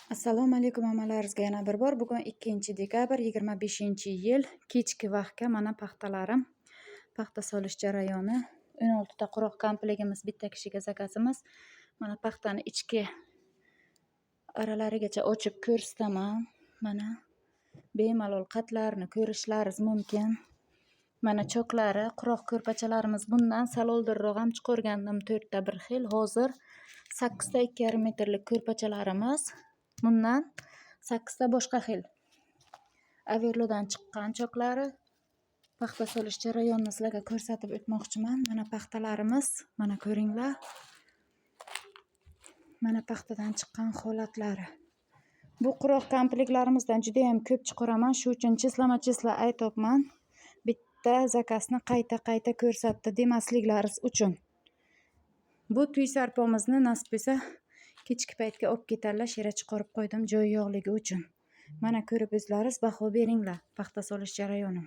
Assalomu alaykum hammalaringizga yana bir bor. Bugun 2-dekabr 25-yil kechki vaqtga mana paxtalarim, paxta solish jarayoni. 16 ta quruq komplegimiz bitta kishiga zakazimiz. Mana paxtani ichki aralarigacha ochib ko'rsataman. Mana bemalol qatlarini ko'rishlaringiz mumkin. Mana choklari, quruq ko'rpachalarimiz bundan sal oldinroq ham chiqargandim 4 ta bir xil. Hozir 8 ta 2,5 metrlik ko'rpachalarimiz. Bundan 8 ta boshqa xil. Averlodan chiqqan choklari. Paxta solish jarayonini sizlarga ko'rsatib o'tmoqchiman. Mana paxtalarimiz, mana ko'ringlar. Mana paxtadan chiqqan holatlari. Bu quruq komplektlarimizdan juda ham ko'p chiqaraman, shu uchun chislama-chisla aytibman. Bitta zakasni qayta ko'rsatdi demasliklaringiz uchun. Bu tuy sarpomizni nasib etsa kechki paytga olib ketarlar, shira chiqarib qo'ydim joyi yo'qligi uchun. Mana ko'rib o'zlaringiz baho beringlar paxta solish jarayoni.